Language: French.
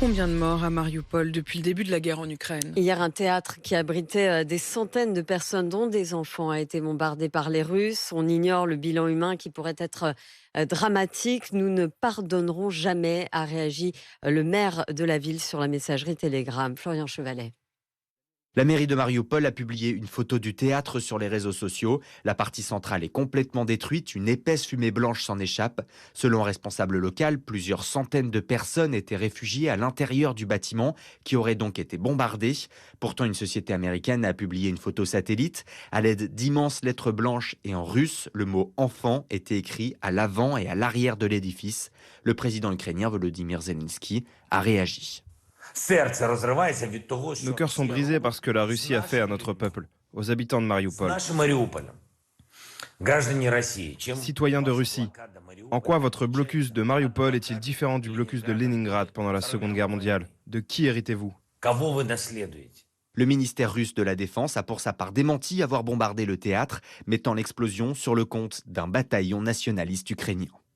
Combien de morts à Mariupol depuis le début de la guerre en Ukraine? Hier, un théâtre qui abritait des centaines de personnes, dont des enfants, a été bombardé par les Russes. On ignore le bilan humain qui pourrait être dramatique. Nous ne pardonnerons jamais, a réagi le maire de la ville sur la messagerie Telegram. Florian Chevalet. La mairie de Mariupol a publié une photo du théâtre sur les réseaux sociaux. La partie centrale est complètement détruite, une épaisse fumée blanche s'en échappe. Selon un responsable local, plusieurs centaines de personnes étaient réfugiées à l'intérieur du bâtiment, qui aurait donc été bombardé. Pourtant, une société américaine a publié une photo satellite. À l'aide d'immenses lettres blanches et en russe, le mot « enfant » était écrit à l'avant et à l'arrière de l'édifice. Le président ukrainien Volodymyr Zelensky a réagi. Nos cœurs sont brisés par ce que la Russie a fait à notre peuple, aux habitants de Mariupol. Citoyens de Russie, en quoi votre blocus de Mariupol est-il différent du blocus de Leningrad pendant la Seconde Guerre mondiale? De qui héritez-vous? Le ministère russe de la Défense a pour sa part démenti avoir bombardé le théâtre, mettant l'explosion sur le compte d'un bataillon nationaliste ukrainien.